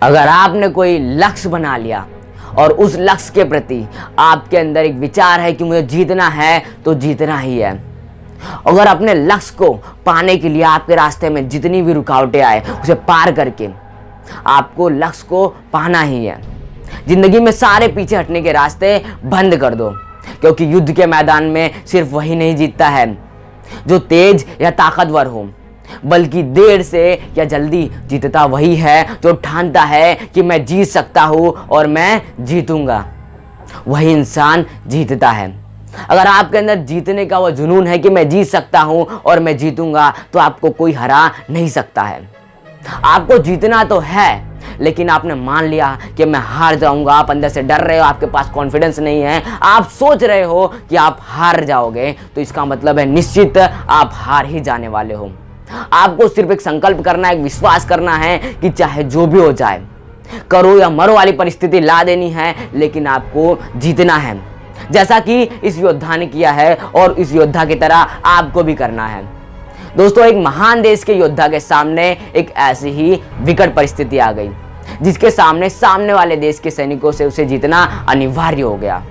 अगर आपने कोई लक्ष्य बना लिया और उस लक्ष्य के प्रति आपके अंदर एक विचार है कि मुझे जीतना है, तो जीतना ही है। अगर अपने लक्ष्य को पाने के लिए आपके रास्ते में जितनी भी रुकावटें आए उसे पार करके आपको लक्ष्य को पाना ही है। जिंदगी में सारे पीछे हटने के रास्ते बंद कर दो, क्योंकि युद्ध के मैदान में सिर्फ वही नहीं जीतता है जो तेज या ताकतवर हो, बल्कि देर से या जल्दी जीतता वही है जो ठानता है कि मैं जीत सकता हूं और मैं जीतूंगा। वही इंसान जीतता है। अगर आपके अंदर जीतने का वो जुनून है कि मैं जीत सकता हूं और मैं जीतूंगा, तो आपको कोई हरा नहीं सकता है। आपको जीतना तो है, लेकिन आपने मान लिया कि मैं हार जाऊंगा। आप अंदर से डर रहे हो, आपके पास कॉन्फिडेंस नहीं है, आप सोच रहे हो कि आप हार जाओगे, तो इसका मतलब है निश्चित आप हार ही जाने वाले हो। आपको सिर्फ एक संकल्प करना है, एक विश्वास करना है कि चाहे जो भी हो जाए, करो या मरो वाली परिस्थिति ला देनी है, लेकिन आपको जीतना है, जैसा कि इस योद्धा ने किया है और इस योद्धा की तरह आपको भी करना है। दोस्तों, एक महान देश के योद्धा के सामने एक ऐसी ही विकट परिस्थिति आ गई, जिसके सामने वाले देश के सैनिकों से उसे जीतना अनिवार्य हो गया।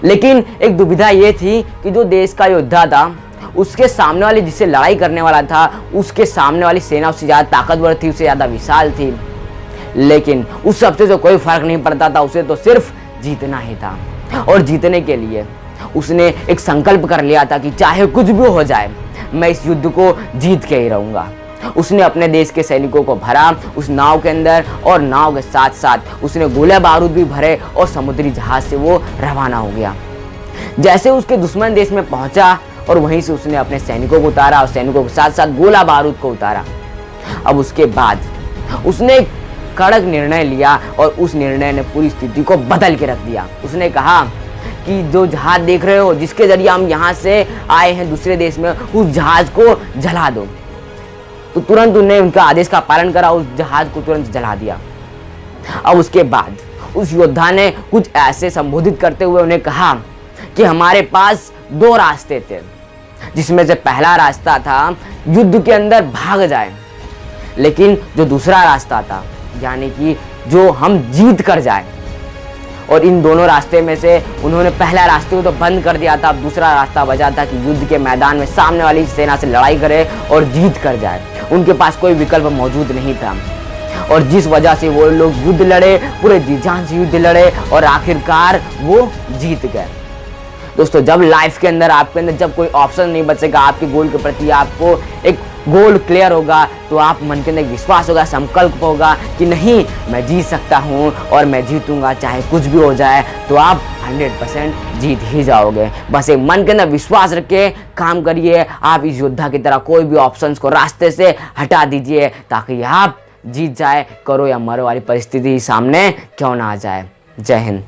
लेकिन एक दुविधा यह थी कि जो देश का योद्धा था, उसके सामने वाले जिससे लड़ाई करने वाला था, उसके सामने वाली सेना उससे ज़्यादा ताकतवर थी, उससे ज़्यादा विशाल थी, लेकिन उस सबसे तो कोई फर्क नहीं पड़ता था। उसे तो सिर्फ जीतना ही था, और जीतने के लिए उसने एक संकल्प कर लिया था कि चाहे कुछ भी हो जाए, मैं इस युद्ध को जीत के ही रहूंगा। उसने अपने देश के सैनिकों को भरा उस नाव के अंदर, और नाव के साथ साथ उसने गोले बारूद भी भरे और समुद्री जहाज से वो रवाना हो गया। जैसे उसके दुश्मन देश में पहुंचा और वहीं से उसने अपने सैनिकों को उतारा और सैनिकों के साथ साथ गोला बारूद को उतारा। अब उसके बाद उसने एक कड़क निर्णय लिया, और उस निर्णय ने पूरी स्थिति को बदल के रख दिया। उसने कहा कि जो जहाज देख रहे हो, जिसके जरिए हम यहाँ से आए हैं दूसरे देश में, उस जहाज को जला दो। तो तुरंत उन्होंने उनका आदेश का पालन करा, उस जहाज को तुरंत जला दिया। अब उसके बाद उस योद्धा ने कुछ ऐसे संबोधित करते हुए उन्हें कहा कि हमारे पास दो रास्ते थे, जिसमें से पहला रास्ता था युद्ध के अंदर भाग जाए, लेकिन जो दूसरा रास्ता था, यानी कि जो हम जीत कर जाए। और इन दोनों रास्ते में से उन्होंने पहला रास्ते को तो बंद कर दिया था। अब दूसरा रास्ता बचा था कि युद्ध के मैदान में सामने वाली सेना से लड़ाई करे और जीत कर जाए। उनके पास कोई विकल्प मौजूद नहीं था, और जिस वजह से वो लोग युद्ध लड़े, पूरे जी जान से युद्ध लड़े, और आखिरकार वो जीत गए। दोस्तों, जब लाइफ के अंदर आपके अंदर जब कोई ऑप्शन नहीं बचेगा आपके गोल के प्रति, आपको एक गोल क्लियर होगा, तो आप मन के अंदर एक विश्वास होगा, संकल्प होगा कि नहीं, मैं जीत सकता हूँ और मैं जीतूंगा, चाहे कुछ भी हो जाए, तो आप 100% जीत ही जाओगे। बस एक मन के अंदर विश्वास रख के काम करिए। आप इस योद्धा की तरह कोई भी ऑप्शंस को रास्ते से हटा दीजिए, ताकि आप जीत जाए, करो या मरो वाली परिस्थिति सामने क्यों ना आ जाए। जय हिंद।